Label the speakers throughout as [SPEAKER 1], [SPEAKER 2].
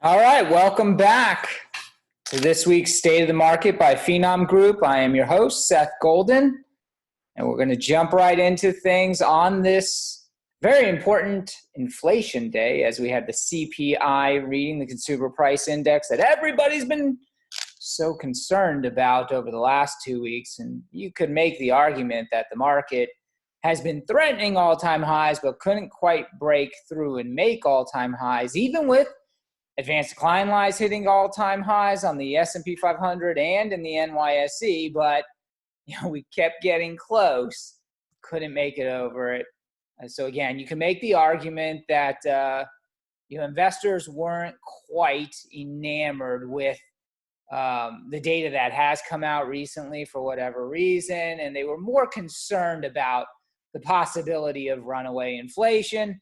[SPEAKER 1] All right, welcome back to this week's State of the Market by Phenom Group. I am your host, Seth Golden, and we're going to jump right into things on this very important inflation day as we have the CPI reading, the Consumer Price Index, that everybody's been so concerned about over the last 2 weeks. And you could make the argument that the market has been threatening all-time highs, but couldn't quite break through and make all-time highs, even with advanced decline lines hitting all-time highs on the S&P 500 and in the NYSE, but we kept getting close, couldn't make it over it. And so again, you can make the argument that investors weren't quite enamored with the data that has come out recently for whatever reason, and they were more concerned about the possibility of runaway inflation.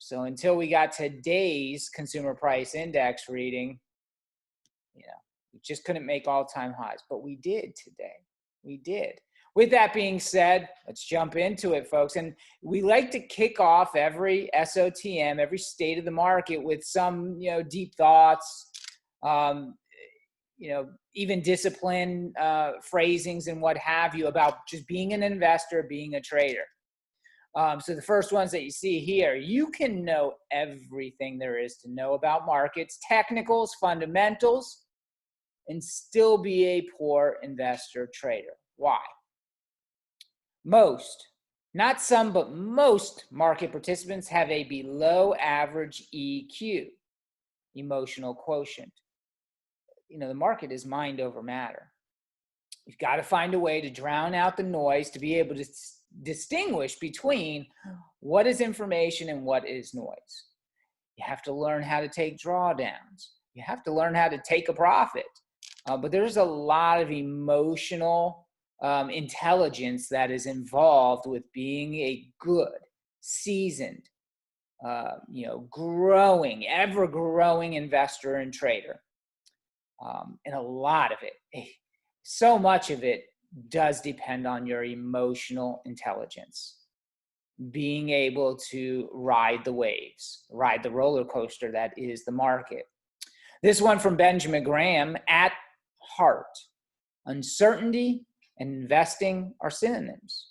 [SPEAKER 1] So until we got today's consumer price index reading, we just couldn't make all-time highs. But we did today. We did. With that being said, let's jump into it, folks. And we like to kick off every SOTM, every state of the market with some, deep thoughts, even discipline phrasings and what have you about just being an investor, being a trader. So the first ones that you see here, you can know everything there is to know about markets, technicals, fundamentals, and still be a poor investor trader. Why? Most, not some, but most market participants have a below average EQ, emotional quotient. The market is mind over matter. You've got to find a way to drown out the noise to be able to distinguish between what is information and what is noise. You have to learn how to take drawdowns. You have to learn how to take a profit. But there's a lot of emotional intelligence that is involved with being a good, seasoned, growing, ever-growing investor and trader. And a lot of it, so much of it, does depend on your emotional intelligence, being able to ride the waves, ride the roller coaster that is the market. This one from Benjamin Graham: at heart, uncertainty and investing are synonyms.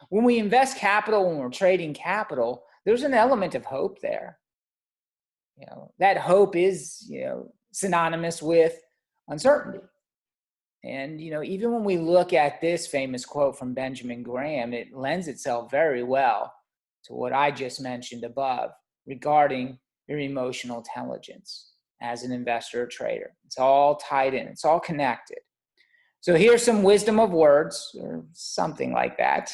[SPEAKER 1] When we invest capital, when we're trading capital, there's an element of hope there. That hope is, synonymous with uncertainty. And, even when we look at this famous quote from Benjamin Graham, it lends itself very well to what I just mentioned above regarding your emotional intelligence as an investor or trader. It's all tied in. It's all connected. So here's some wisdom of words, or something like that.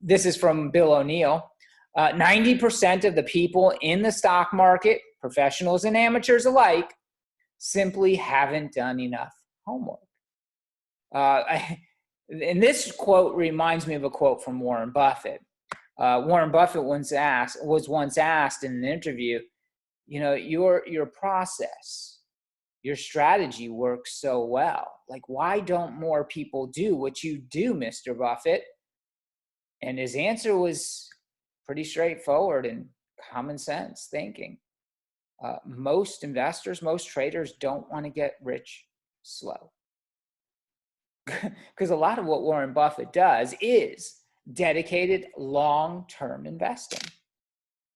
[SPEAKER 1] This is from Bill O'Neill. 90% of the people in the stock market, professionals and amateurs alike, simply haven't done enough homework. And this quote reminds me of a quote from Warren Buffett. Warren Buffett was once asked in an interview, your process, your strategy works so well. Like, why don't more people do what you do, Mr. Buffett? And his answer was pretty straightforward and common sense thinking. Most investors, most traders don't want to get rich slow. Because a lot of what Warren Buffett does is dedicated long-term investing.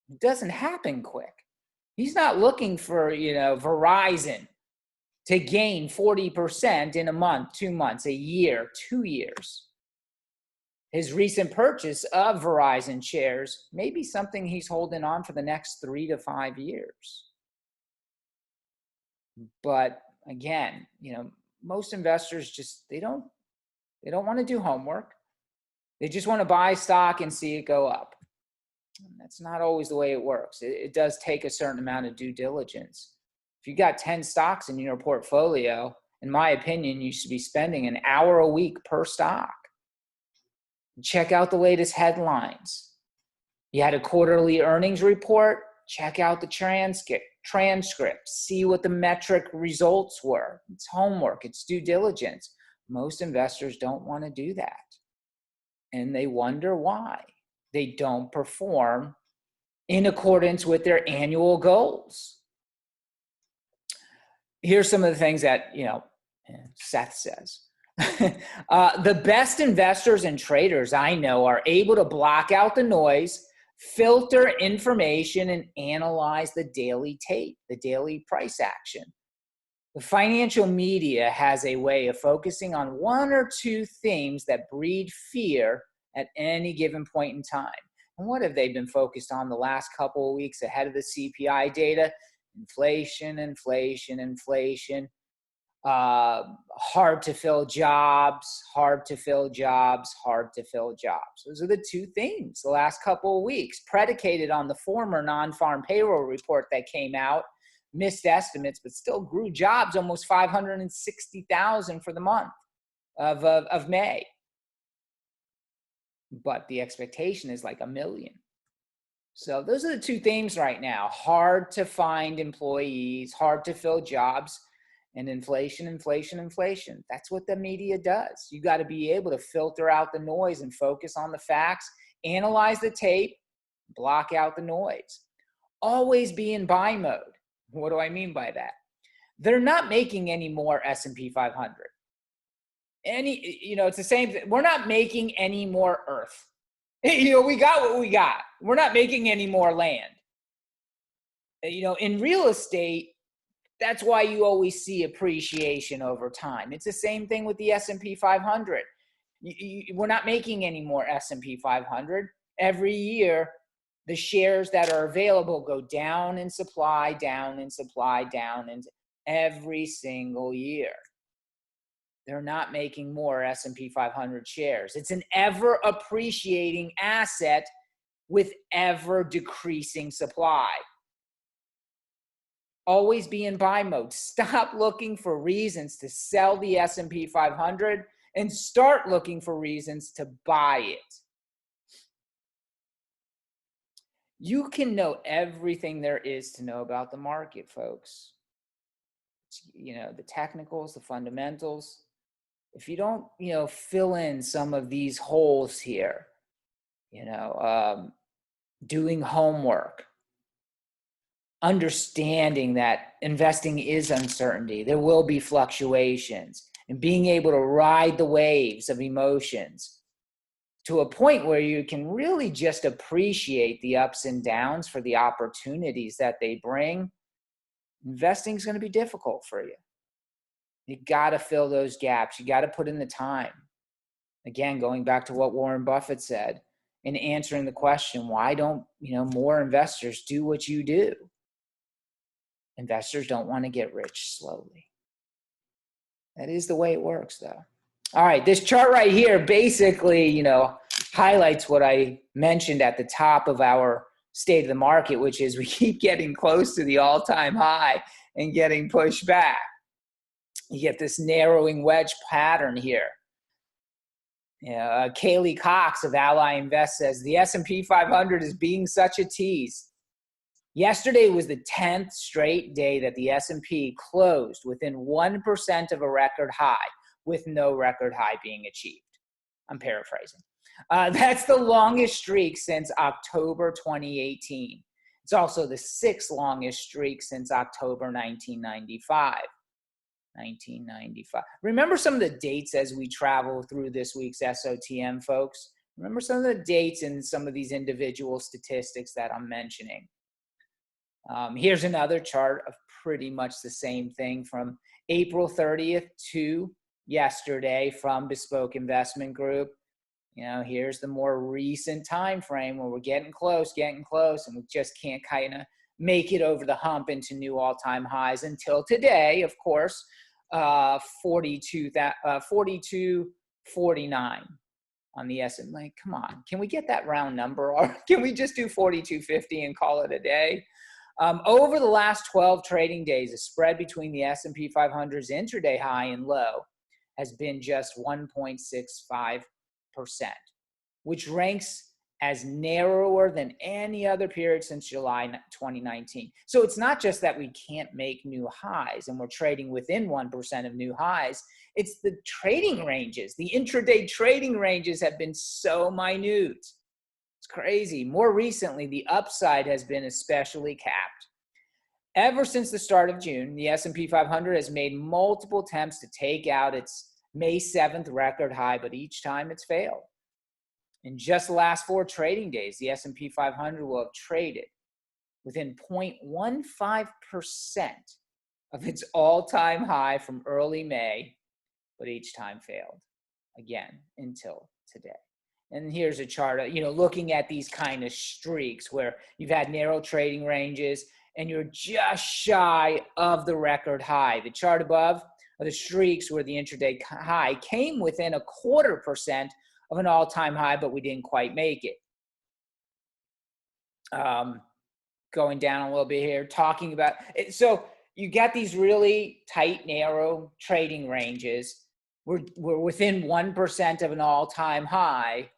[SPEAKER 1] It doesn't happen quick. He's not looking for, Verizon to gain 40% in a month, 2 months, a year, 2 years. His recent purchase of Verizon shares may be something he's holding on for the next 3 to 5 years. But again, most investors just, they don't want to do homework. They just want to buy stock and see it go up. And that's not always the way it works. It does take a certain amount of due diligence. If you got 10 stocks in your portfolio, in my opinion, you should be spending an hour a week per stock. Check out the latest headlines. You had a quarterly earnings report, check out the transcript, see what the metric results were. It's homework, it's due diligence. Most investors don't want to do that. And they wonder why they don't perform in accordance with their annual goals. Here's some of the things that, Seth says. The best investors and traders I know are able to block out the noise, filter information, and analyze the daily tape, the daily price action. The financial media has a way of focusing on one or two themes that breed fear at any given point in time. And what have they been focused on the last couple of weeks ahead of the CPI data? Inflation, inflation, inflation. Hard to fill jobs, hard to fill jobs, hard to fill jobs. Those are the two themes the last couple of weeks, predicated on the former non-farm payroll report that came out, missed estimates, but still grew jobs almost 560,000 for the month of May. But the expectation is like 1 million. So those are the two themes right now: hard to find employees, hard to fill jobs, and inflation, inflation, inflation. That's what the media does. You got to be able to filter out the noise and focus on the facts, analyze the tape, block out the noise. Always be in buy mode. What do I mean by that? They're not making any more S&P 500. It's the same thing. We're not making any more earth. We got what we got. We're not making any more land. In real estate, that's why you always see appreciation over time. It's the same thing with the S&P 500. We're not making any more S&P 500. Every year, the shares that are available go down in supply, down in supply, down in every single year. They're not making more S&P 500 shares. It's an ever appreciating asset with ever decreasing supply. Always be in buy mode. Stop looking for reasons to sell the S&P 500 and start looking for reasons to buy it. You can know everything there is to know about the market, folks. The technicals, the fundamentals. If you don't, fill in some of these holes here, doing homework, understanding that investing is uncertainty, there will be fluctuations, and being able to ride the waves of emotions to a point where you can really just appreciate the ups and downs for the opportunities that they bring, investing is going to be difficult for you. You got to fill those gaps. You got to put in the time. Again, going back to what Warren Buffett said in answering the question, why don't, more investors do what you do? Investors don't want to get rich slowly. That is the way it works, though. All right, this chart right here basically, highlights what I mentioned at the top of our state of the market, which is we keep getting close to the all-time high and getting pushed back. You get this narrowing wedge pattern here. Kaylee Cox of Ally Invest says, the S&P 500 is being such a tease. Yesterday was the 10th straight day that the S&P closed within 1% of a record high, with no record high being achieved. I'm paraphrasing. That's the longest streak since October 2018. It's also the 6th longest streak since October 1995. 1995. Remember some of the dates as we travel through this week's SOTM, folks? Remember some of the dates and some of these individual statistics that I'm mentioning. Here's another chart of pretty much the same thing from April 30th to yesterday from Bespoke Investment Group. Here's the more recent time frame where we're getting close, and we just can't kind of make it over the hump into new all-time highs until today, of course, 42.49 on the S&P. Like, come on, can we get that round number, or can we just do 42.50 and call it a day? Over the last 12 trading days, the spread between the S&P 500's intraday high and low has been just 1.65%, which ranks as narrower than any other period since July 2019. So it's not just that we can't make new highs and we're trading within 1% of new highs. It's the trading ranges. The intraday trading ranges have been so minute. It's crazy. More recently, the upside has been especially capped. Ever since the start of June, the S&P 500 has made multiple attempts to take out its May 7th record high, but each time it's failed. In just the last 4 trading days, the S&P 500 will have traded within 0.15% of its all-time high from early May, but each time failed again until today. And here's a chart, looking at these kind of streaks where you've had narrow trading ranges and you're just shy of the record high. The chart above are the streaks where the intraday high came within 0.25% of an all-time high, but we didn't quite make it. Going down a little bit here, talking about it. So you got these really tight, narrow trading ranges. We're within 1% of an all-time high.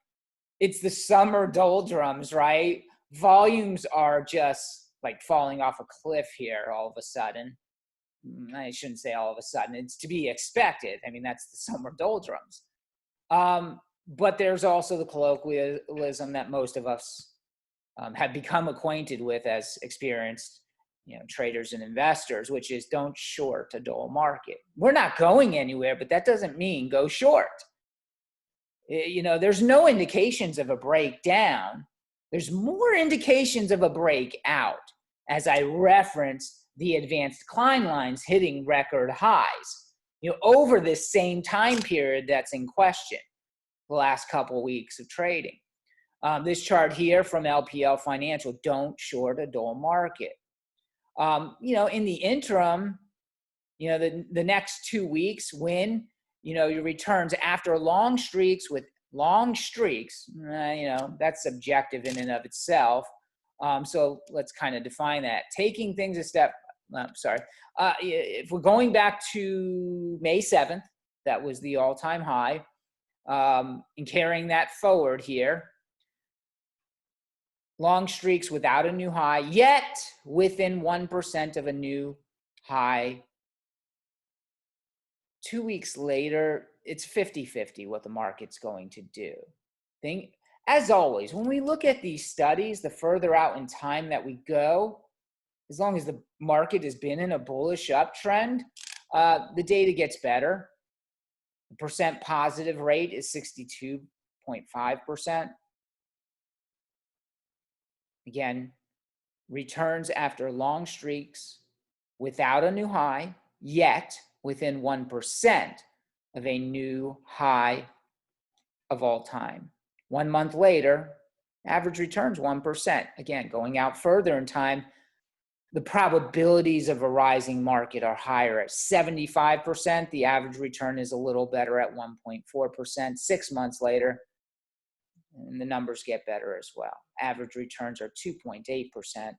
[SPEAKER 1] It's the summer doldrums, right? Volumes are just like falling off a cliff here all of a sudden. I shouldn't say all of a sudden. It's to be expected. I mean, that's the summer doldrums. But there's also the colloquialism that most of us have become acquainted with as experienced traders and investors, which is don't short a dull market. We're not going anywhere, but that doesn't mean go short. There's no indications of a breakdown. There's more indications of a breakout, as I referenced the advanced decline lines hitting record highs, over this same time period that's in question, the last couple of weeks of trading. This chart here from LPL Financial, don't short a dull market. In the interim, the next 2 weeks when, your returns after long streaks, that's subjective in and of itself. So let's kind of define that. Taking things a step, if we're going back to May 7th, that was the all-time high, and carrying that forward here, long streaks without a new high, yet within 1% of a new high. 2 weeks later, it's 50-50 what the market's going to do. As always, when we look at these studies, the further out in time that we go, as long as the market has been in a bullish uptrend, the data gets better. The percent positive rate is 62.5%. Again, returns after long streaks without a new high, yet within 1% of a new high of all time. 1 month later, average returns 1%. Again, going out further in time, the probabilities of a rising market are higher at 75%. The average return is a little better at 1.4%. 6 months later, and the numbers get better as well. Average returns are 2.8%,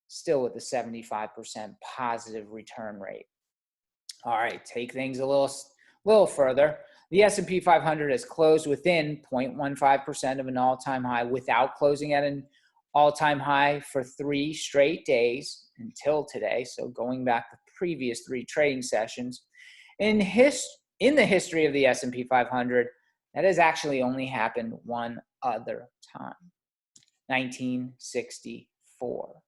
[SPEAKER 1] still with a 75% positive return rate. All right, take things a little further. The S&P 500 has closed within 0.15% of an all-time high without closing at an all-time high for 3 straight days until today. So going back the previous 3 trading sessions. In the history of the S&P 500, that has actually only happened one other time, 1964.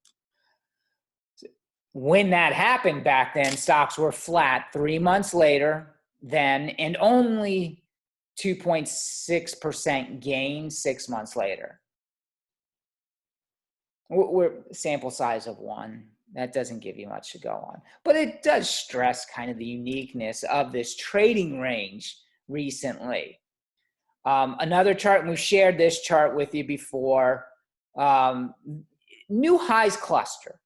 [SPEAKER 1] When that happened back then, stocks were flat 3 months later then, and only 2.6% gain 6 months later. We're sample size of 1. That doesn't give you much to go on. But it does stress kind of the uniqueness of this trading range recently. Another chart, and we've shared this chart with you before, new highs cluster.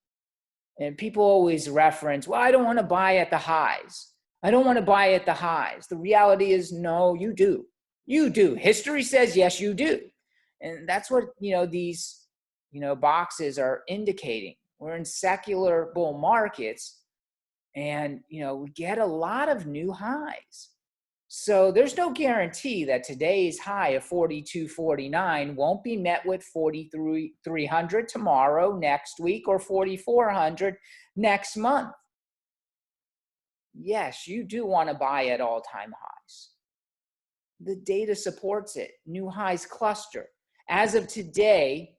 [SPEAKER 1] And people always reference, well, I don't want to buy at the highs. I don't want to buy at the highs. The reality is, no, you do. You do. History says, yes, you do. And that's what, these, boxes are indicating. We're in secular bull markets and, we get a lot of new highs. So there's no guarantee that today's high of 42.49 won't be met with 4,300 tomorrow, next week, or 4,400 next month. Yes, you do want to buy at all-time highs. The data supports it. New highs cluster. As of today,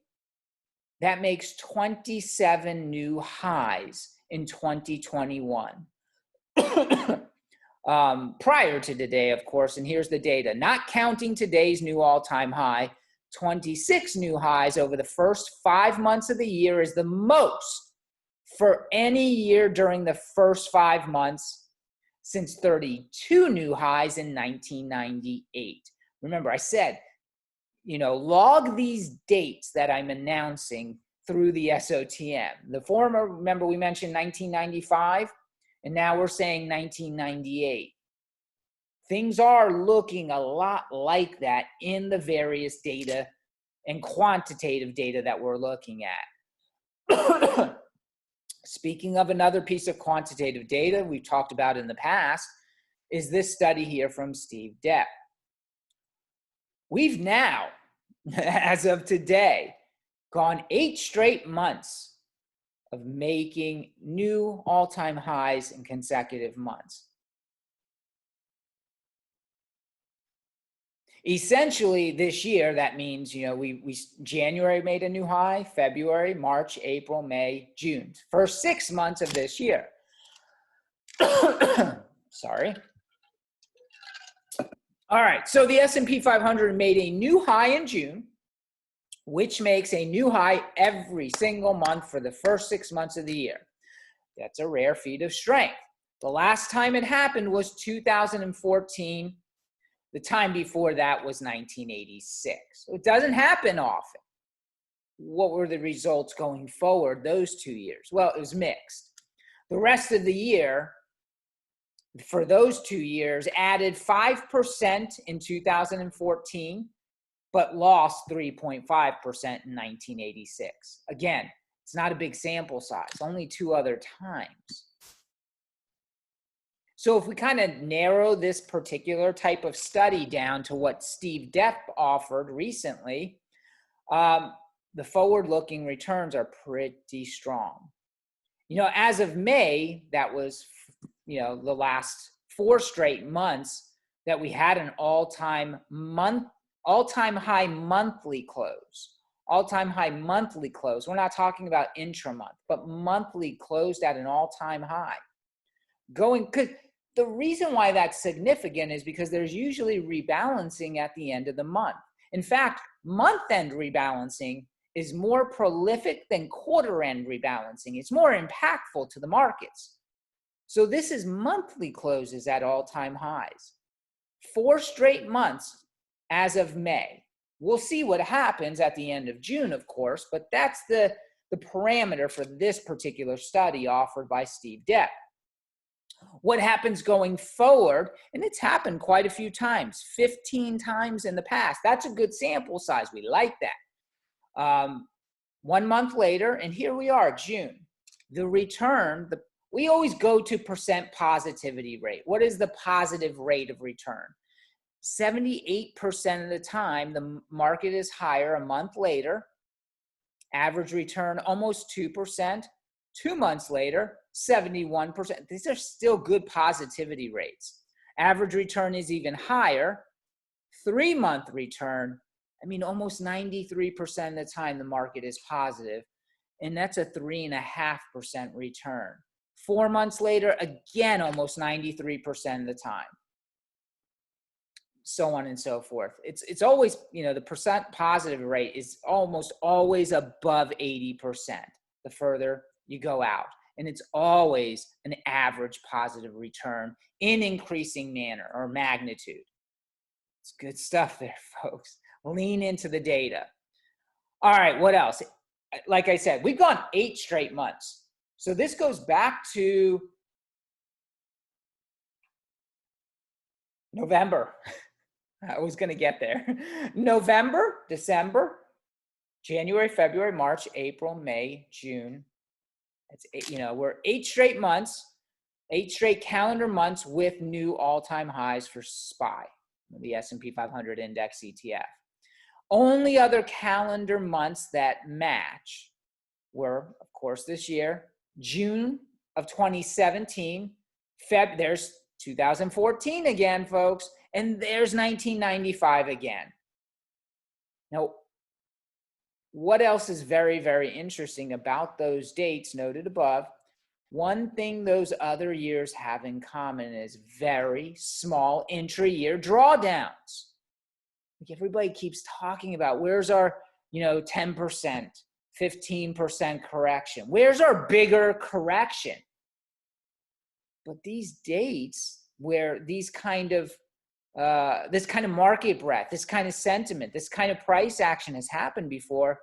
[SPEAKER 1] that makes 27 new highs in 2021. Prior to today, of course, and here's the data, not counting today's new all-time high, 26 new highs over the first 5 months of the year is the most for any year during the first 5 months since 32 new highs in 1998. Remember, I said, log these dates that I'm announcing through the SOTM. The former, remember we mentioned 1995, and now we're saying 1998. Things are looking a lot like that in the various data and quantitative data that we're looking at. Speaking of another piece of quantitative data we've talked about in the past is this study here from Steve Depp. We've now, as of today, gone 8 straight months of making new all-time highs in consecutive months. Essentially, this year, that means, we January made a new high, February, March, April, May, June. First 6 months of this year. Sorry. All right, so the S&P 500 made a new high in June, which makes a new high every single month for the first 6 months of the year. That's a rare feat of strength. The last time it happened was 2014. The time before that was 1986. So it doesn't happen often. What were the results going forward those 2 years? Well, it was mixed. The rest of the year, for those 2 years, added 5% in 2014, but lost 3.5% in 1986. Again, it's not a big sample size, only 2 other times. So if we kind of narrow this particular type of study down to what Steve Depp offered recently, the forward-looking returns are pretty strong. As of May, that was, the last 4 straight months that we had an all-time high monthly close. All-time high monthly close. We're not talking about intra-month, but monthly closed at an all-time high. The reason why that's significant is because there's usually rebalancing at the end of the month. In fact, month-end rebalancing is more prolific than quarter-end rebalancing. It's more impactful to the markets. So this is monthly closes at all-time highs. 4 straight months as of May. We'll see what happens at the end of June, of course, but that's the parameter for this particular study offered by Steve Depp. What happens going forward, and it's happened quite a few times, 15 times in the past. That's a good sample size. We like that. 1 month later, and here we are, June. The return, we always go to percent positivity rate. What is the positive rate of return? 78% of the time, the market is higher a month later. Average return, almost 2%. 2 months later, 71%. These are still good positivity rates. Average return is even higher. 3-month return, almost 93% of the time the market is positive, and that's a 3.5% return. 4 months later, again, almost 93% of the time. So on and so forth. It's always, the percent positive rate is almost always above 80% the further you go out. And it's always an average positive return in increasing manner or magnitude. It's good stuff there, folks. Lean into the data. All right, what else? Like I said, we've gone 8 straight months. So this goes back to November. I was going to get there. November, December, January, February, March, April, May, June. It's, we're 8 straight months, 8 straight calendar months with new all-time highs for SPY, the S&P 500 Index ETF. Only other calendar months that match were, of course, this year, June of 2017, there's 2014 again, folks, and there's 1995 again. Now, what else is very, very interesting about those dates noted above? One thing those other years have in common is very small intra-year drawdowns. Like everybody keeps talking about where's our, 10%, 15% correction. Where's our bigger correction? But these dates where these kind of this kind of market breadth, this kind of sentiment, this kind of price action has happened before,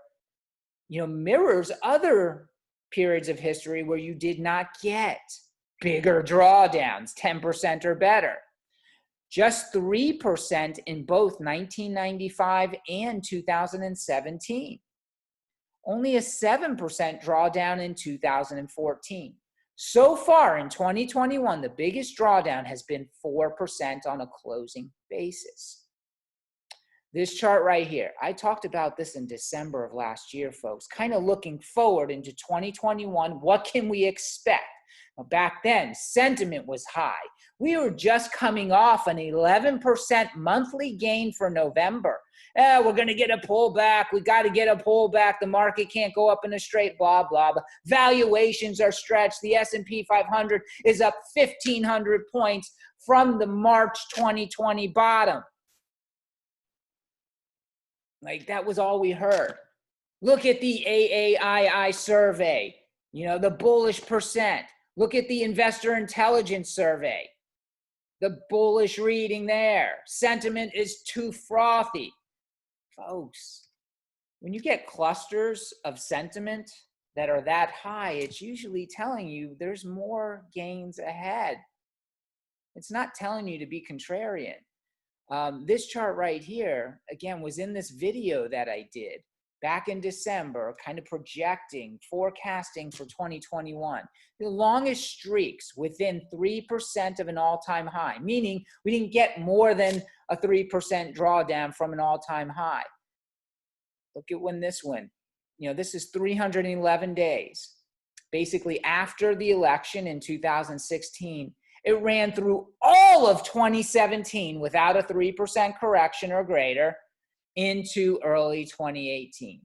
[SPEAKER 1] mirrors other periods of history where you did not get bigger drawdowns, 10% or better. Just 3% in both 1995 and 2017. Only a 7% drawdown in 2014. So far in 2021, the biggest drawdown has been 4% on a closing basis. This chart right here, I talked about this in December of last year, folks, kind of looking forward into 2021. What can we expect? Well, back then, sentiment was high. We were just coming off an 11% monthly gain for November. We're going to get a pullback. We got to get a pullback. The market can't go up in a straight blah, blah, blah. Valuations are stretched. The S&P 500 is up 1,500 points from the March 2020 bottom. Like, that was all we heard. Look at the AAII survey, the bullish percent. Look at the investor intelligence survey. The bullish reading there. Sentiment is too frothy. Folks, when you get clusters of sentiment that are that high, it's usually telling you there's more gains ahead. It's not telling you to be contrarian. This chart right here, again, was in this video that I did back in December, kind of projecting, forecasting for 2021. The longest streaks within 3% of an all-time high, meaning we didn't get more than a 3% drawdown from an all-time high. Look at when this went. This is 311 days. Basically, after the election in 2016, it ran through all of 2017 without a 3% correction or greater into early 2018.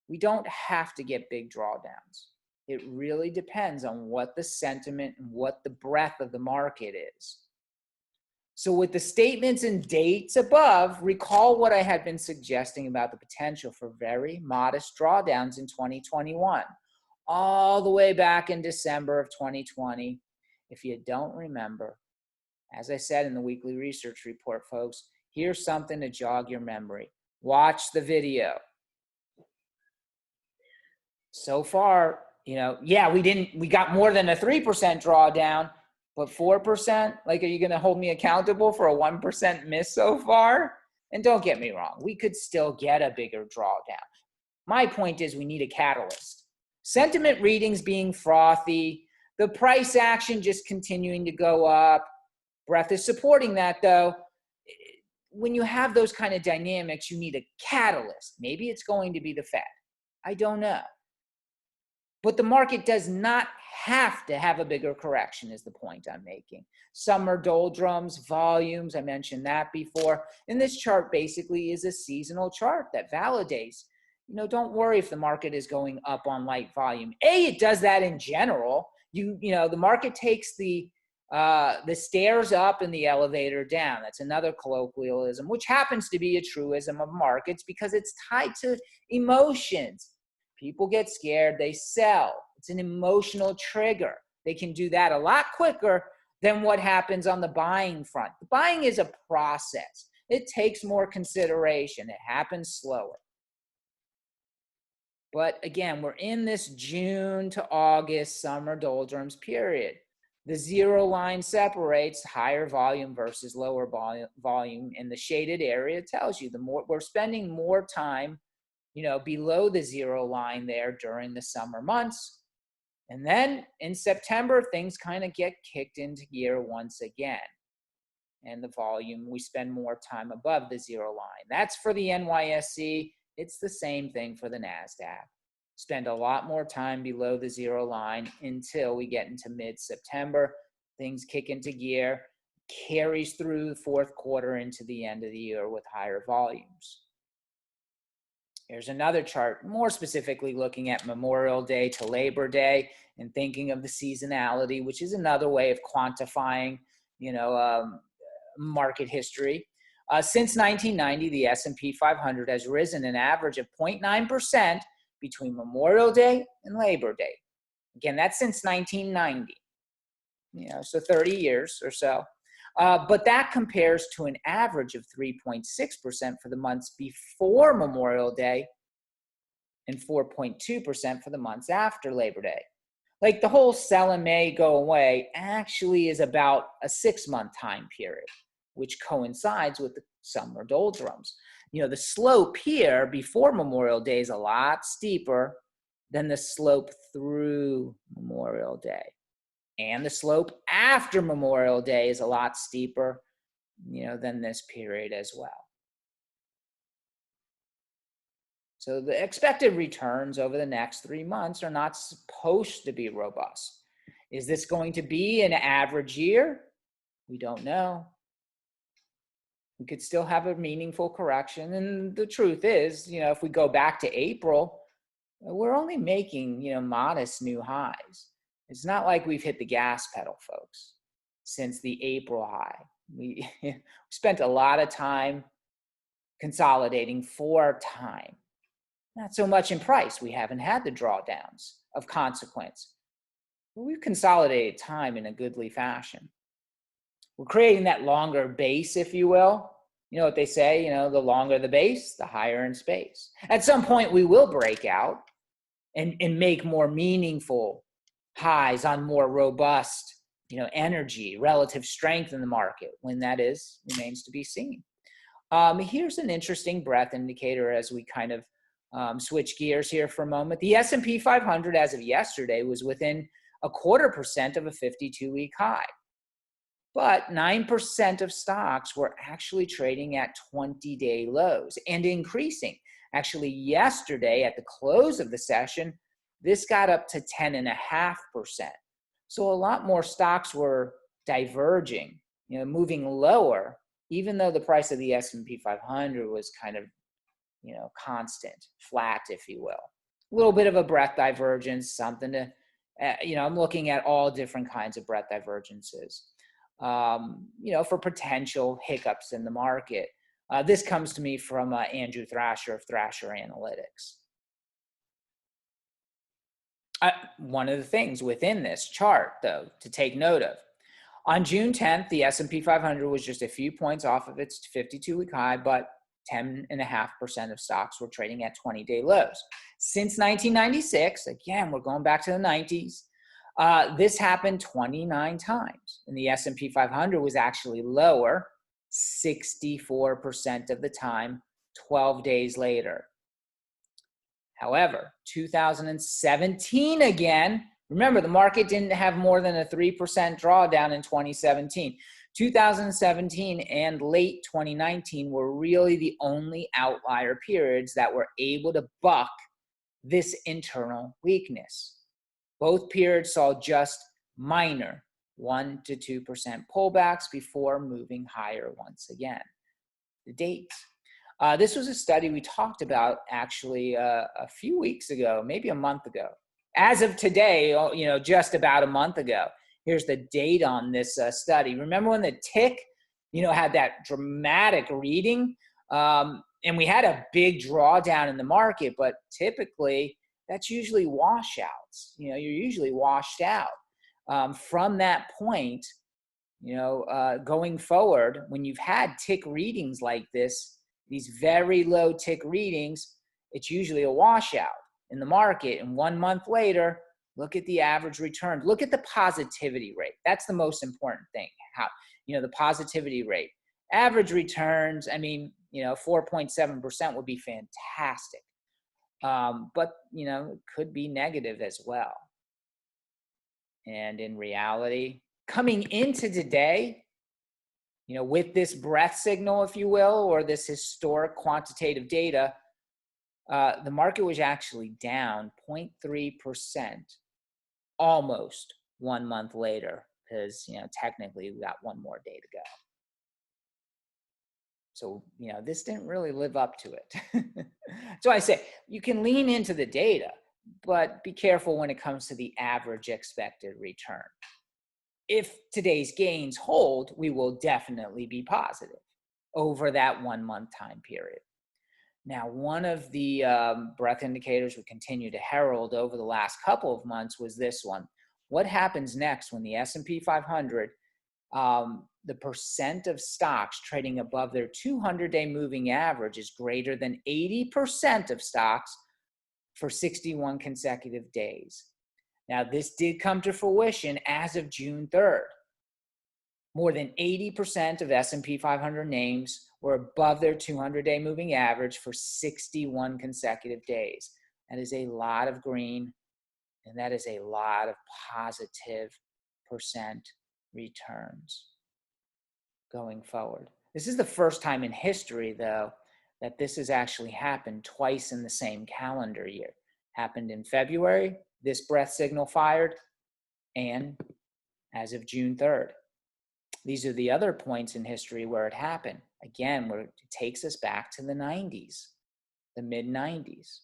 [SPEAKER 1] We don't have to get big drawdowns. It really depends on what the sentiment and what the breadth of the market is. So with the statements and dates above, recall what I had been suggesting about the potential for very modest drawdowns in 2021, all the way back in December of 2020. If you don't remember, as I said in the weekly research report, folks, here's something to jog your memory. Watch the video. So far, we got more than a 3% drawdown, but 4%, like, are you going to hold me accountable for a 1% miss so far? And don't get me wrong, we could still get a bigger drawdown. My point is we need a catalyst. Sentiment readings being frothy, the price action just continuing to go up. Breadth is supporting that, though. When you have those kind of dynamics, you need a catalyst. Maybe it's going to be the Fed. I don't know. But the market does not have to have a bigger correction, is the point I'm making. Summer doldrums, volumes, I mentioned that before. And this chart basically is a seasonal chart that validates, don't worry if the market is going up on light volume. It does that in general. The market takes the stairs up and the elevator down. That's another colloquialism, which happens to be a truism of markets because it's tied to emotions. People get scared, they sell. It's an emotional trigger. They can do that a lot quicker than what happens on the buying front. The buying is a process. It takes more consideration. It happens slower. But again, we're in this June to August summer doldrums period. The zero line separates higher volume versus lower volume, and the shaded area tells you we're spending more time, below the zero line there during the summer months. And then in September, things kind of get kicked into gear once again. And the volume, we spend more time above the zero line. That's for the NYSE. It's the same thing for the NASDAQ. Spend a lot more time below the zero line until we get into mid-September. Things kick into gear, carries through the fourth quarter into the end of the year with higher volumes. Here's another chart, more specifically looking at Memorial Day to Labor Day and thinking of the seasonality, which is another way of quantifying, market history. Since 1990, the S&P 500 has risen an average of 0.9% between Memorial Day and Labor Day. Again, that's since 1990, so 30 years or so. But that compares to an average of 3.6% for the months before Memorial Day and 4.2% for the months after Labor Day. Like the whole sell in May, go away actually is about a 6-month time period, which coincides with the summer doldrums. The slope here before Memorial Day is a lot steeper than the slope through Memorial Day. And the slope after Memorial Day is a lot steeper, than this period as well. So the expected returns over the next 3 months are not supposed to be robust. Is this going to be an average year? We don't know. We could still have a meaningful correction. And the truth is, if we go back to April, we're only making, modest new highs. It's not like we've hit the gas pedal, folks, since the April high. We spent a lot of time consolidating for time. Not so much in price. We haven't had the drawdowns of consequence. But we've consolidated time in a goodly fashion. We're creating that longer base, if you will. You know what they say, the longer the base, the higher in space. At some point, we will break out and make more meaningful highs on more robust, energy, relative strength in the market. When that is, remains to be seen. Here's an interesting breadth indicator as we kind of switch gears here for a moment. The S&P 500 as of yesterday was within 0.25% of a 52-week high. But 9% of stocks were actually trading at 20-day lows and increasing. Actually, yesterday at the close of the session, this got up to 10.5%. So a lot more stocks were diverging, moving lower, even though the price of the S&P 500 was kind of, constant, flat, if you will. A little bit of a breadth divergence, something to, I'm looking at all different kinds of breadth divergences, for potential hiccups in the market. This comes to me from Andrew Thrasher of Thrasher Analytics. One of the things within this chart, though, to take note of, on June 10th, the S&P 500 was just a few points off of its 52-week high, but 10.5% of stocks were trading at 20-day lows. Since 1996, again, we're going back to the 90s, this happened 29 times, and the S&P 500 was actually lower 64% of the time 12 days later. However, 2017 again, remember the market didn't have more than a 3% drawdown in 2017. 2017 and late 2019 were really the only outlier periods that were able to buck this internal weakness. Both periods saw just minor 1 to 2% pullbacks before moving higher once again. The dates. This was a study we talked about actually a few weeks ago, maybe a month ago. As of today, just about a month ago. Here's the date on this study. Remember when the tick, had that dramatic reading? And we had a big drawdown in the market, but typically that's usually washouts. You're usually washed out. From that point, going forward, when you've had tick readings like this, these very low tick readings, it's usually a washout in the market. And 1 month later, look at the average return. Look at the positivity rate. That's the most important thing. How, the positivity rate. Average returns, 4.7% would be fantastic. But, it could be negative as well. And in reality, coming into today, with this breath signal, if you will, or this historic quantitative data, the market was actually down 0.3% almost 1 month later, because, technically we got one more day to go. So, this didn't really live up to it. So I say you can lean into the data, but be careful when it comes to the average expected return. If today's gains hold, we will definitely be positive over that 1 month time period. Now, one of the breadth indicators we continue to herald over the last couple of months was this one. What happens next when the S&P 500, the percent of stocks trading above their 200-day moving average is greater than 80% of stocks for 61 consecutive days? Now, this did come to fruition as of June 3rd. More than 80% of S&P 500 names were above their 200-day moving average for 61 consecutive days. That is a lot of green, and that is a lot of positive percent returns going forward. This is the first time in history, though, that this has actually happened twice in the same calendar year. Happened in February, this breath signal fired, and as of June 3rd. These are the other points in history where it happened. Again, where it takes us back to the 90s, the mid-90s.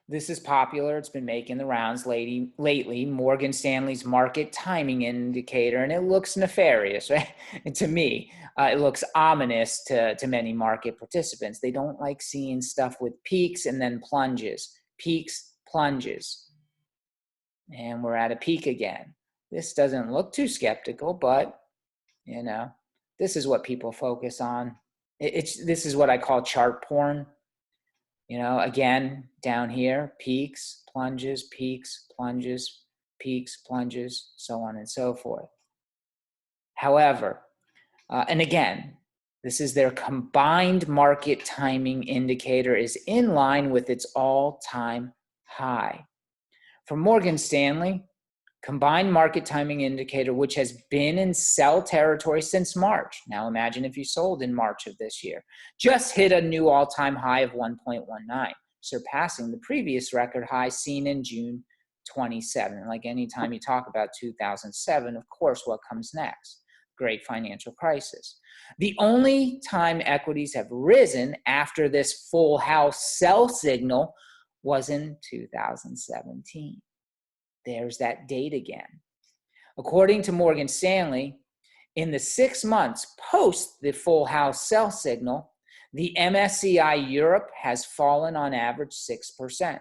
[SPEAKER 1] This is popular. It's been making the rounds lately. Morgan Stanley's market timing indicator, and it looks nefarious, right? And to me, it looks ominous to many market participants. They don't like seeing stuff with peaks and then plunges. Peaks, plunges. And we're at a peak again. This doesn't look too skeptical, but, this is what people focus on. This is what I call chart porn. Again, down here, peaks, plunges, peaks, plunges, so on and so forth. However, and again, this is their combined market timing indicator is in line with its all-time high. For Morgan Stanley, combined market timing indicator, which has been in sell territory since March. Now imagine if you sold in March of this year. Just hit a new all-time high of 1.19, surpassing the previous record high seen in June 27. Like anytime you talk about 2007, of course, what comes next? Great financial crisis. The only time equities have risen after this full house sell signal was in 2017. There's that date again. According to Morgan Stanley, in the 6 months post the full house sell signal, the MSCI Europe has fallen on average 6%.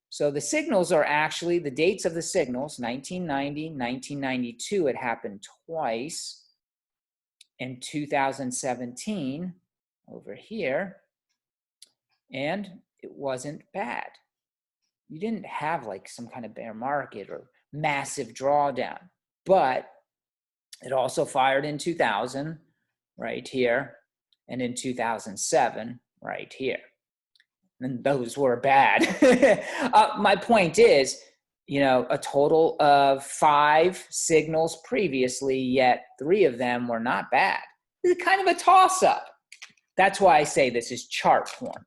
[SPEAKER 1] So the signals are actually, the dates of the signals, 1990, 1992, it happened twice. In 2017, over here, and it wasn't bad. You didn't have like some kind of bear market or massive drawdown, but it also fired in 2000 right here, and in 2007 right here. And those were bad. My point is, a total of 5 signals previously, yet 3 of them were not bad. It's kind of a toss-up. That's why I say this is chart porn.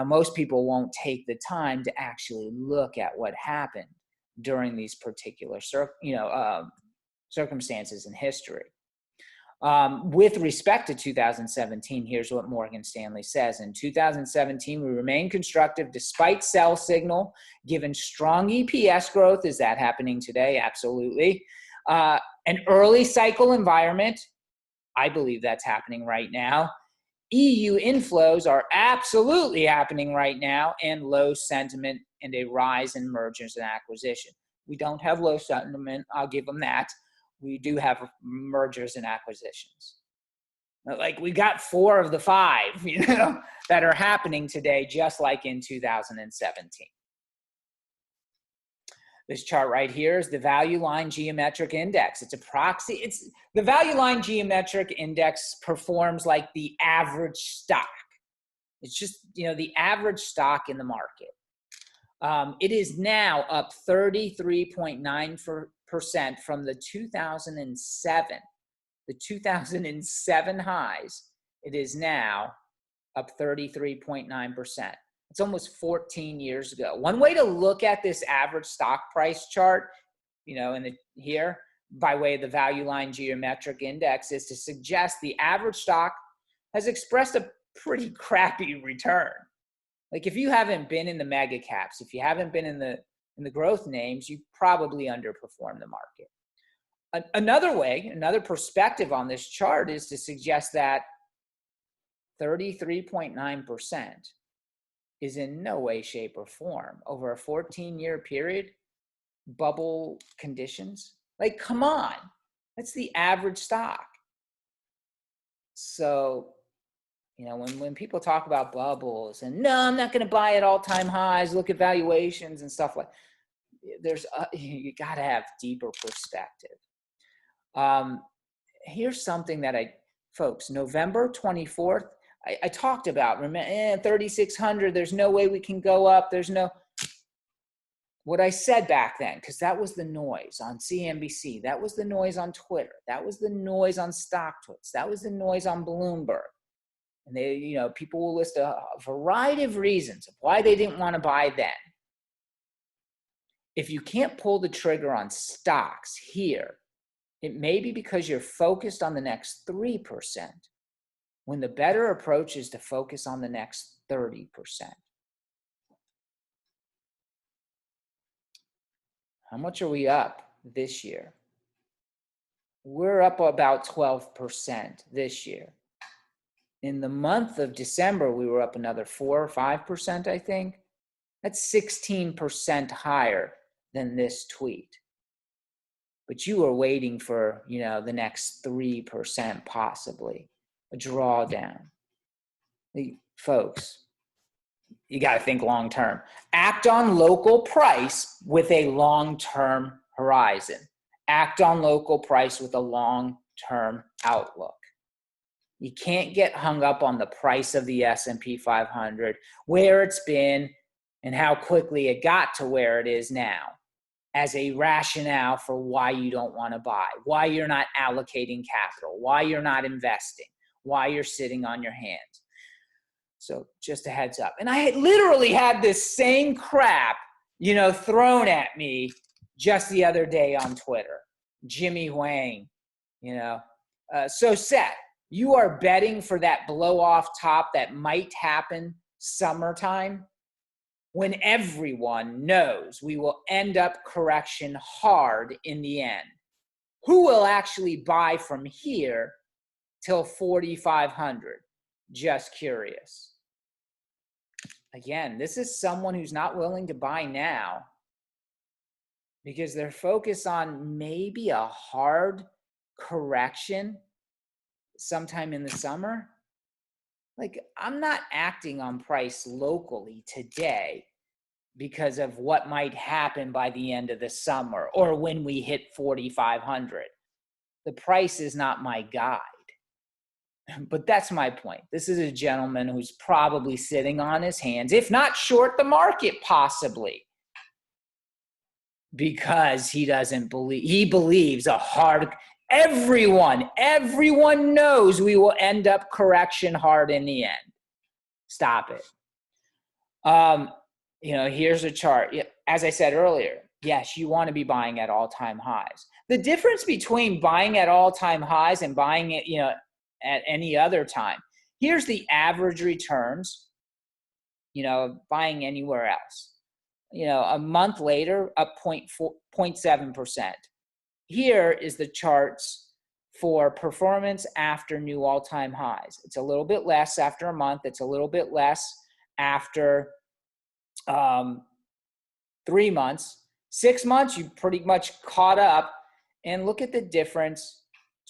[SPEAKER 1] Most people won't take the time to actually look at what happened during these particular circumstances in history. With respect to 2017, here's what Morgan Stanley says. In 2017, we remain constructive despite sell signal, given strong EPS growth. Is that happening today? Absolutely. An early cycle environment. I believe that's happening right now. EU inflows are absolutely happening right now, and low sentiment and a rise in mergers and acquisition. We don't have low sentiment, I'll give them that. We do have mergers and acquisitions. Like we got 4 of the 5, that are happening today, just like in 2017. This chart right here is the value line geometric index. It's a proxy. The value line geometric index performs like the average stock. It's just, the average stock in the market. It is now up 33.9% from the 2007 highs. It is now up 33.9%. It's almost 14 years ago. One way to look at this average stock price chart, here, by way of the value line geometric index is to suggest the average stock has expressed a pretty crappy return. Like if you haven't been in the mega caps, if you haven't been in the growth names, you probably underperform the market. Another perspective on this chart is to suggest that 33.9% is in no way, shape, or form over a 14-year period, bubble conditions. Like, come on, that's the average stock. So, you know, when people talk about bubbles and no, I'm not going to buy at all-time highs, look at valuations and stuff like, you got to have deeper perspective. Here's something that folks, November 24th, I talked about, remember, 3,600, there's no way we can go up. What I said back then, because that was the noise on CNBC, that was the noise on Twitter, that was the noise on StockTwits, that was the noise on Bloomberg. And they, you know, people will list a variety of reasons of why they didn't want to buy then. If you can't pull the trigger on stocks here, it may be because you're focused on the next 3%, when the better approach is to focus on the next 30%. How much are we up this year? We're up about 12% this year. In the month of December, we were up another 4 or 5%, I think. That's 16% higher than this tweet. But you are waiting for, you know, the next 3% possibly, a drawdown. Folks, you got to think long term. Act on local price with a long-term horizon. Act on local price with a long-term outlook. You can't get hung up on the price of the S&P 500, where it's been and how quickly it got to where it is now, as a rationale for why you don't want to buy, why you're not allocating capital, why you're not investing, why you're sitting on your hands. So just a heads up. And I literally had this same crap, you know, thrown at me just the other day on Twitter. Jimmy Wang, you know. So Seth, you are betting for that blow off top that might happen summertime, when everyone knows we will end up correction hard in the end. Who will actually buy from here till 4,500? Just curious. Again, this is someone who's not willing to buy now because they're focused on maybe a hard correction sometime in the summer. Like, I'm not acting on price locally today because of what might happen by the end of the summer or when we hit 4,500. The price is not my guide. But that's my point. This is a gentleman who's probably sitting on his hands, if not short the market possibly, because he doesn't believe, he believes everyone knows we will end up correction hard in the end. Stop it. You know, here's a chart. As I said earlier, yes, you want to be buying at all-time highs. The difference between buying at all-time highs and buying it, you know, at any other time. Here's the average returns, you know, buying anywhere else. You know, a month later, up 0.7%. Here is the charts for performance after new all-time highs. It's a little bit less after a month. It's a little bit less after 3 months. 6 months, you pretty much caught up. And look at the difference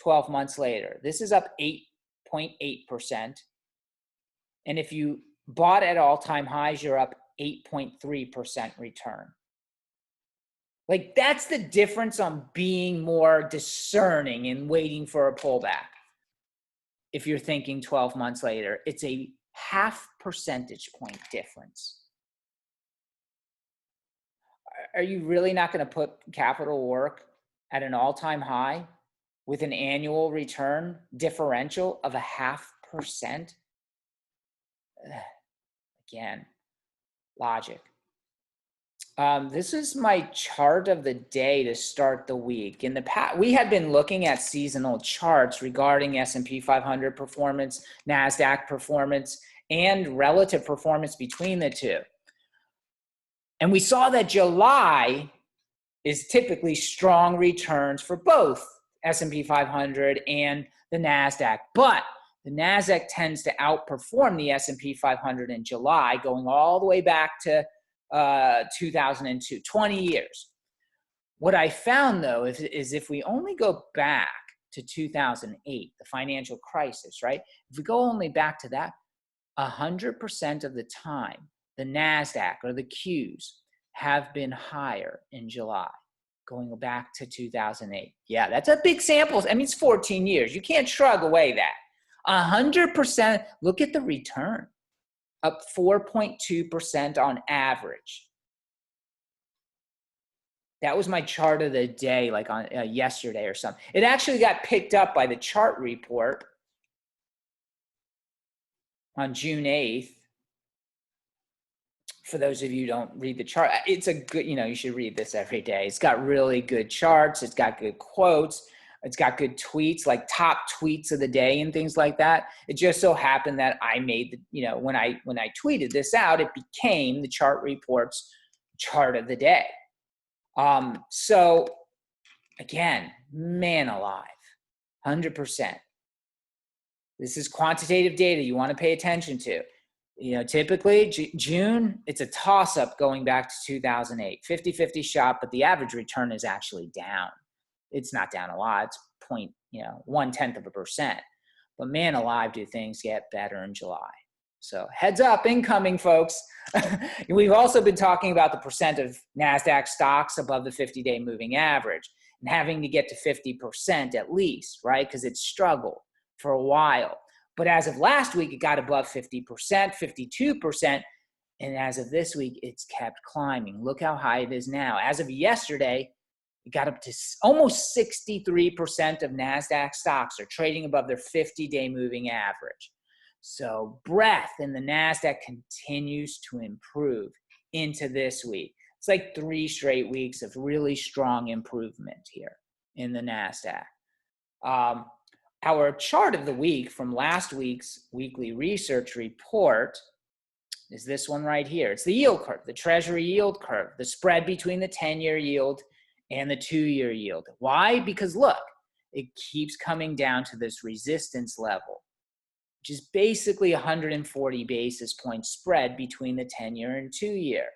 [SPEAKER 1] 12 months later. This is up 8.8%. And if you bought at all-time highs, you're up 8.3% return. Like, that's the difference on being more discerning and waiting for a pullback. If you're thinking 12 months later, it's a 0.5 percentage point difference. Are you really not going to put capital work at an all-time high with an annual return differential of 0.5%? Again, logic. This is my chart of the day to start the week. In the past, we had been looking at seasonal charts regarding S&P 500 performance, NASDAQ performance, and relative performance between the two. And we saw that July is typically strong returns for both S&P 500 and the NASDAQ. But the NASDAQ tends to outperform the S&P 500 in July, going all the way back to 2002, 20 years. What I found, though, is if we only go back to 2008, the financial crisis, right? If we go only back to that, 100% of the time, the NASDAQ or the Qs have been higher in July, going back to 2008. Yeah, that's a big sample. I mean, it's 14 years. You can't shrug away that. 100%, look at the return, up 4.2% on average. That was my chart of the day, like on yesterday or something. It actually got picked up by the chart report on June 8th. For those of you who don't read the chart, it's a good, you should read this every day. It's got really good charts. It's got good quotes. It's got good tweets, like top tweets of the day and things like that. It just so happened that I made when I tweeted this out, it became the chart report's chart of the day. So again, man alive, 100%. This is quantitative data you want to pay attention to. Typically June, it's a toss-up going back to 2008. 50-50 shot, but the average return is actually down. It's not down a lot. It's 0.1%. But man alive, do things get better in July. So heads up, incoming, folks. We've also been talking about the percent of NASDAQ stocks above the 50-day moving average and having to get to 50% at least, right? Because it's struggled for a while. But as of last week, it got above 50%, 52%. And as of this week, it's kept climbing. Look how high it is now. As of yesterday, it got up to almost 63% of NASDAQ stocks are trading above their 50-day moving average. So breadth in the NASDAQ continues to improve into this week. It's like 3 straight weeks of really strong improvement here in the NASDAQ. Our chart of the week from last week's weekly research report is this one right here. It's the yield curve, the Treasury yield curve, the spread between the 10-year yield and the 2-year yield. Why? Because look, it keeps coming down to this resistance level, which is basically 140 basis points spread between the 10-year and 2-year.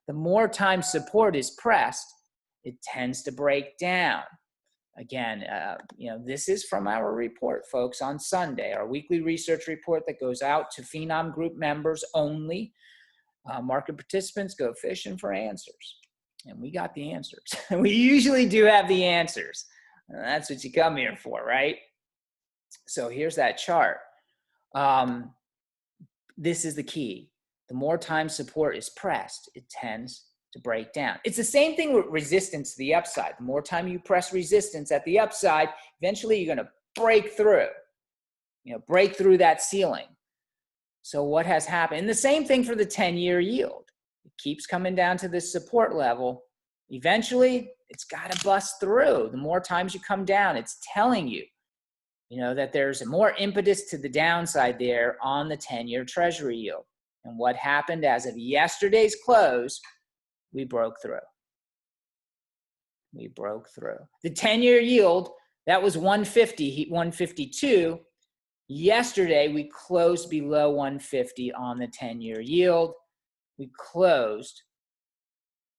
[SPEAKER 1] The more time support is pressed, it tends to break down. Again, this is from our report, folks, on Sunday, our weekly research report that goes out to Phenom Group members only. Market participants go fishing for answers. And we got the answers. We usually do have the answers. That's what you come here for, right? So here's that chart. This is the key. The more time support is pressed, it tends to break down. It's the same thing with resistance to the upside. The more time you press resistance at the upside, eventually you're going to break through, break through that ceiling. So what has happened? And the same thing for the 10-year yield. It keeps coming down to this support level. Eventually, it's got to bust through. The more times you come down, it's telling you, that there's more impetus to the downside there on the 10-year Treasury yield. And what happened as of yesterday's close, we broke through. We broke through. The 10-year yield, that was 150, 152. Yesterday, we closed below 150 on the 10-year yield. We closed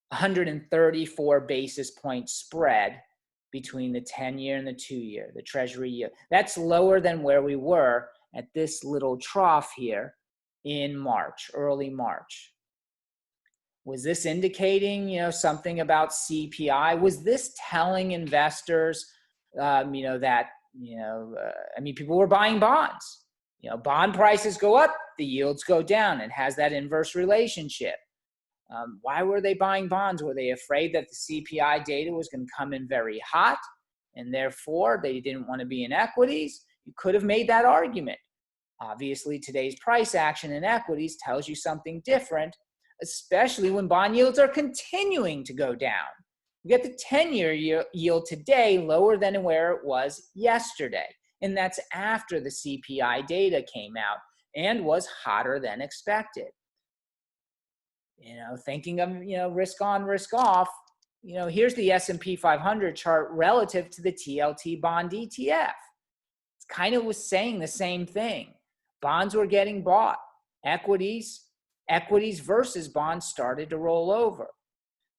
[SPEAKER 1] 134 basis point spread between the 10-year and the 2-year, the Treasury yield. That's lower than where we were at this little trough here in March, early March. Was this indicating, something about CPI? Was this telling investors, people were buying bonds. Bond prices go up, the yields go down. It has that inverse relationship. Why were they buying bonds? Were they afraid that the CPI data was going to come in very hot and therefore they didn't want to be in equities? You could have made that argument. Obviously, today's price action in equities tells you something different, especially when bond yields are continuing to go down. We get the 10-year yield today lower than where it was yesterday. And that's after the CPI data came out and was hotter than expected. Thinking of, risk on, risk off, here's the S&P 500 chart relative to the TLT bond ETF. It's kind of was saying the same thing. Bonds were getting bought. Equities versus bonds started to roll over.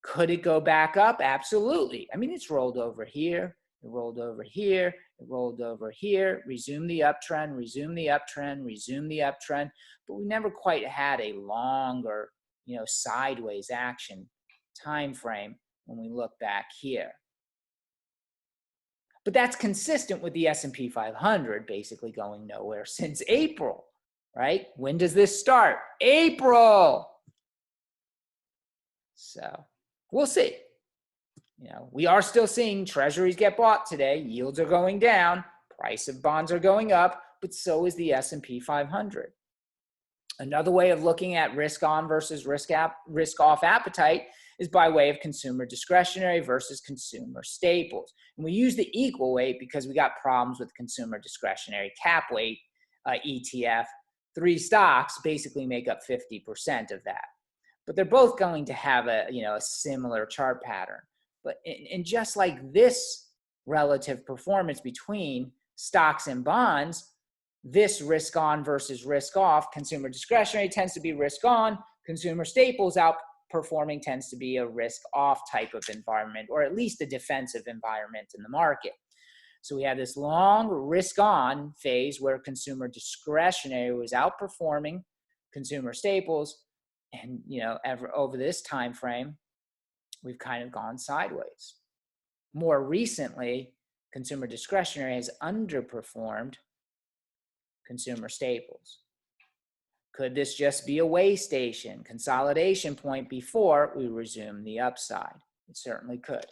[SPEAKER 1] Could it go back up? Absolutely. I mean, it's rolled over here. It rolled over here. It rolled over here. Resume the uptrend, resume the uptrend, resume the uptrend. But we never quite had a longer, sideways action time frame when we look back here. But that's consistent with the S&P 500 basically going nowhere since April, right? When does this start? April. So we'll see. We are still seeing treasuries get bought today. Yields are going down. Price of bonds are going up, but so is the S&P 500. Another way of looking at risk on versus risk off appetite is by way of consumer discretionary versus consumer staples. And we use the equal weight because we got problems with consumer discretionary cap weight ETF. 3 stocks basically make up 50% of that. But they're both going to have a similar chart pattern. But and just like this relative performance between stocks and bonds, this risk on versus risk off, consumer discretionary tends to be risk on, consumer staples outperforming tends to be a risk off type of environment, or at least a defensive environment in the market. So we have this long risk on phase where consumer discretionary was outperforming consumer staples. And, over this time frame, we've kind of gone sideways. More recently, consumer discretionary has underperformed consumer staples. Could this just be a way station, consolidation point before we resume the upside? It certainly could.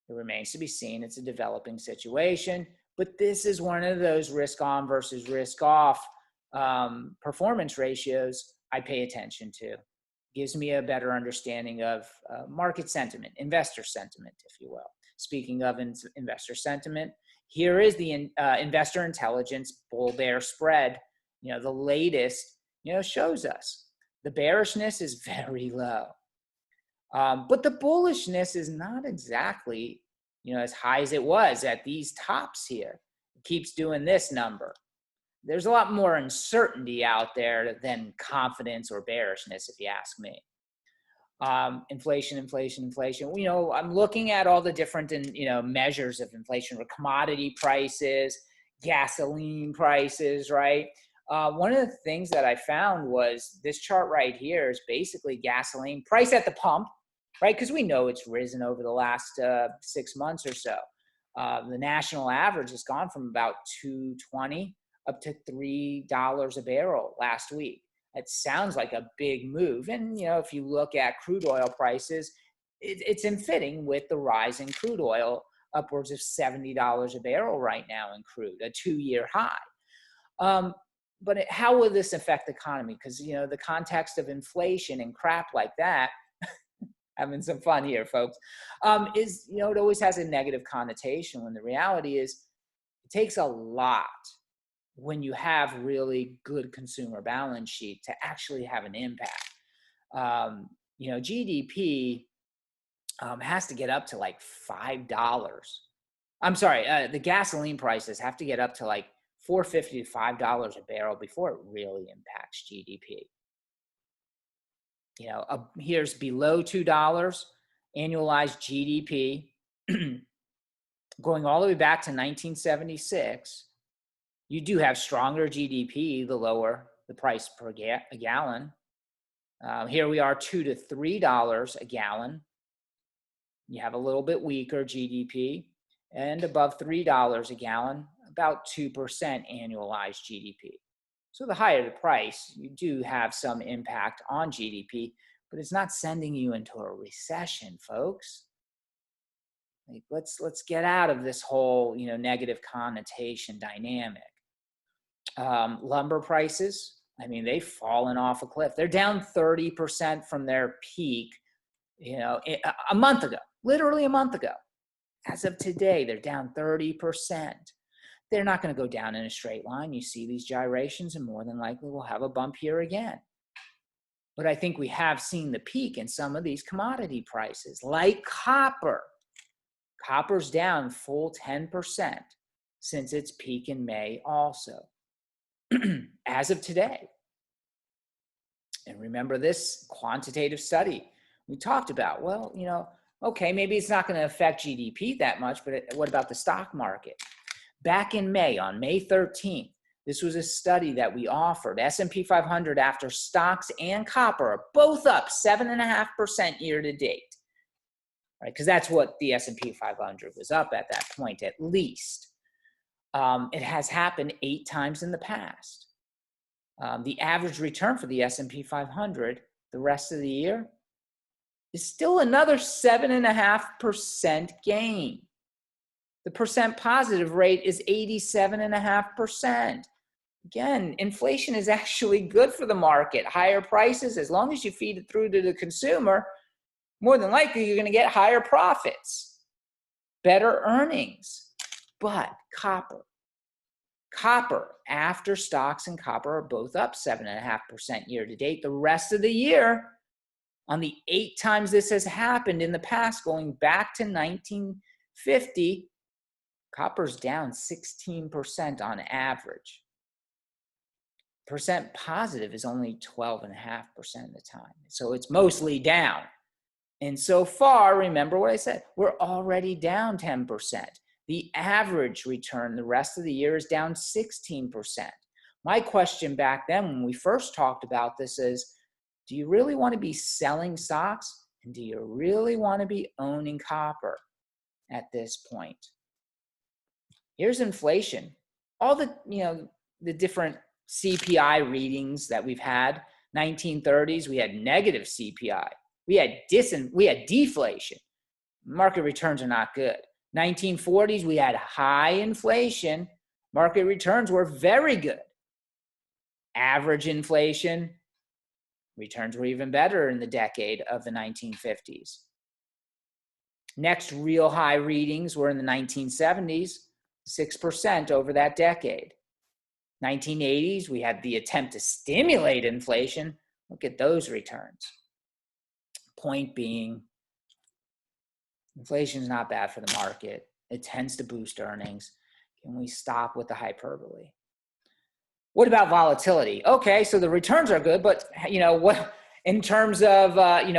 [SPEAKER 1] It remains to be seen. It's a developing situation, but this is one of those risk on versus risk off performance ratios I pay attention to. Gives me a better understanding of market sentiment, investor sentiment, if you will. Speaking of investor sentiment, here is the investor intelligence bull-bear spread. The latest, shows us the bearishness is very low. But the bullishness is not exactly, as high as it was at these tops here. It keeps doing this number. There's a lot more uncertainty out there than confidence or bearishness, if you ask me. Inflation. I'm looking at all the different, measures of inflation, or commodity prices, gasoline prices, right? One of the things that I found was this chart right here is basically gasoline price at the pump, right? Because we know it's risen over the last 6 months or so. The national average has gone from about $2.20 up to $3 a barrel last week. It sounds like a big move. And, if you look at crude oil prices, it's in fitting with the rise in crude oil, upwards of $70 a barrel right now in crude, a 2-year high. But how will this affect the economy? Because, the context of inflation and crap like that, having some fun here, folks, is, it always has a negative connotation, when the reality is it takes a lot when you have really good consumer balance sheet to actually have an impact. GDP has to get up to like $5. I'm sorry, the gasoline prices have to get up to like $4.50 to $5 a barrel before it really impacts GDP. Here's below $2 annualized GDP going all the way back to 1976. You do have stronger GDP the lower the price per gallon. Here we are, $2 to $3 a gallon. You have a little bit weaker GDP, and above $3 a gallon, about 2% annualized GDP. So the higher the price, you do have some impact on GDP, but it's not sending you into a recession, folks. Like, let's get out of this whole, negative connotation dynamic. Lumber prices I mean, they've fallen off a cliff. They're down 30% from their peak, a month ago, literally a month ago. As of today, they're down 30%. They're not going to go down in a straight line. You see these gyrations, and more than likely we'll have a bump here again. But I think we have seen the peak in some of these commodity prices, like copper. Copper's down full 10% since its peak in May also, as of today. And remember this quantitative study we talked about. Well, okay, maybe it's not going to affect GDP that much, but what about the stock market? Back in May, on May 13th, this was a study that we offered. S&P 500 after stocks and copper are both up 7.5% year to date, right? Because that's what the S&P 500 was up at that point, at least. It has happened 8 times in the past. The average return for the S&P 500 the rest of the year is still another 7.5% gain. The percent positive rate is 87.5%. Again, inflation is actually good for the market. Higher prices, as long as you feed it through to the consumer, more than likely you're going to get higher profits, better earnings. But copper after stocks and copper are both up 7.5% year to date. The rest of the year, on the 8 times this has happened in the past, going back to 1950, copper's down 16% on average. Percent positive is only 12.5% of the time. So it's mostly down. And so far, remember what I said, we're already down 10%. The average return the rest of the year is down 16%. My question back then when we first talked about this is, do you really want to be selling stocks? And do you really want to be owning copper at this point? Here's inflation. All the, the different CPI readings that we've had. 1930s, we had negative CPI. We had deflation. Market returns are not good. 1940s, we had high inflation. Market returns were very good. Average inflation, returns were even better in the decade of the 1950s. Next real high readings were in the 1970s, 6% over that decade. 1980s, we had the attempt to stimulate inflation. Look at those returns. Point being, inflation is not bad for the market. It tends to boost earnings. Can we stop with the hyperbole? What about volatility? Okay, so the returns are good, but what in terms of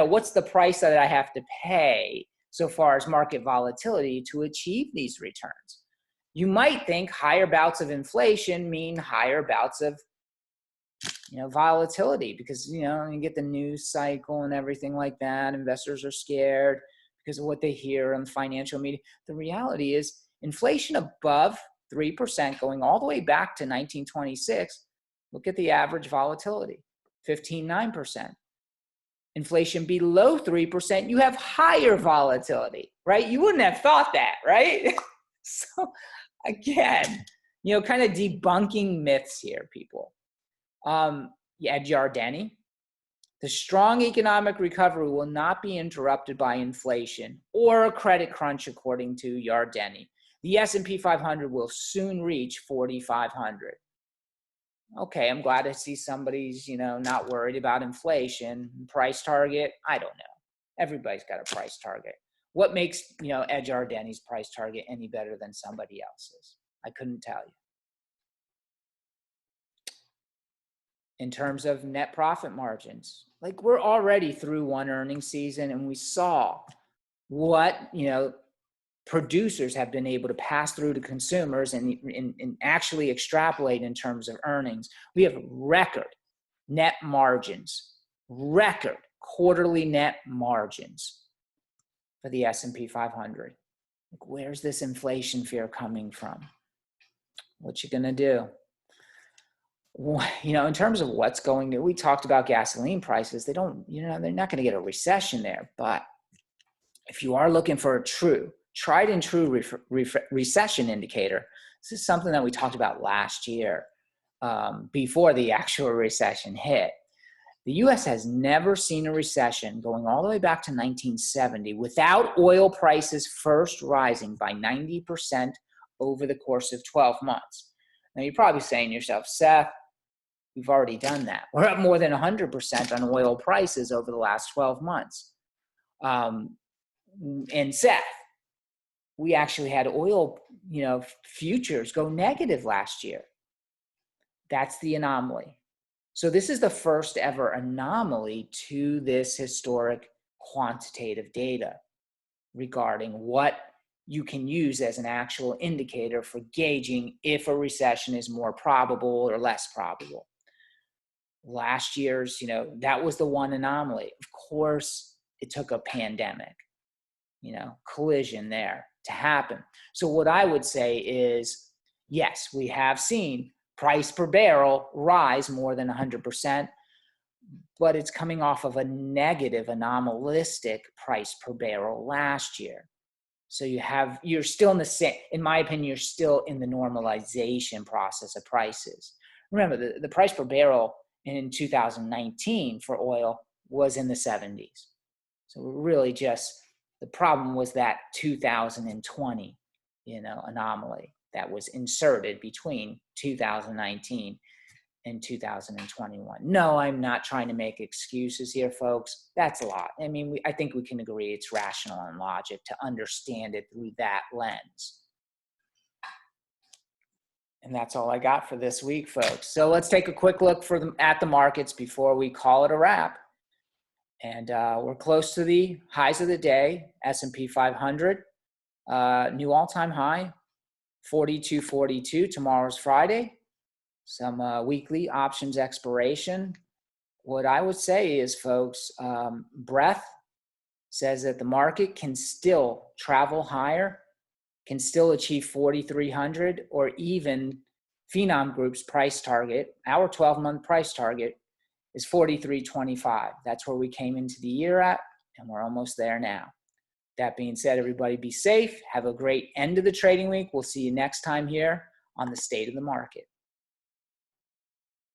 [SPEAKER 1] what's the price that I have to pay so far as market volatility to achieve these returns? You might think higher bouts of inflation mean higher bouts of volatility, because you get the news cycle and everything like that. Investors are scared because of what they hear on the financial media. The reality is inflation above 3% going all the way back to 1926. Look at the average volatility, 15.9%. Inflation below 3%, you have higher volatility, right? You wouldn't have thought that, right? So again, kind of debunking myths here, people. Ed Yardeni, the strong economic recovery will not be interrupted by inflation or a credit crunch, according to Yardeni. The S&P 500 will soon reach 4,500. Okay, I'm glad to see somebody's, not worried about inflation. Price target, I don't know. Everybody's got a price target. What makes, Ed Yardeni's price target any better than somebody else's? I couldn't tell you. In terms of net profit margins, we're already through one earnings season, and we saw what, producers have been able to pass through to consumers and actually extrapolate in terms of earnings. We have record net margins, record quarterly net margins for the S&P 500. Where's this inflation fear coming from? What you gonna do? In terms of what's going to, we talked about gasoline prices. They're not going to get a recession there. But if you are looking for a tried and true recession indicator, this is something that we talked about last year. before the actual recession hit. The U.S. has never seen a recession going all the way back to 1970 without oil prices first rising by 90% over the course of 12 months. Now, you're probably saying to yourself, Seth, we've already done that. We're up more than 100% on oil prices over the last 12 months. And Seth, we actually had oil, futures go negative last year. That's the anomaly. So this is the first ever anomaly to this historic quantitative data regarding what you can use as an actual indicator for gauging if a recession is more probable or less probable. Last year's, that was the one anomaly. Of course, it took a pandemic, collision there to happen. So what I would say is, yes, we have seen price per barrel rise more than 100%, but it's coming off of a negative anomalistic price per barrel last year. So you're still in the same, in my opinion, you're still in the normalization process of prices. Remember, the price per barrel in 2019 for oil was in the 70s. So really the problem was that 2020, anomaly that was inserted between 2019 and 2021. No, I'm not trying to make excuses here, folks. That's a lot. I mean, I think we can agree it's rational and logic to understand it through that lens. And that's all I got for this week, folks. So let's take a quick look at the markets before we call it a wrap. And we're close to the highs of the day. S&P 500, new all-time high, 42.42. Tomorrow's Friday. Some weekly options expiration. What I would say is, folks, Breath says that the market can still travel higher, can still achieve 4,300, or even Phenom Group's price target. Our 12-month price target is 43.25. That's where we came into the year at, and we're almost there now. That being said, everybody be safe. Have a great end of the trading week. We'll see you next time here on the State of the Market.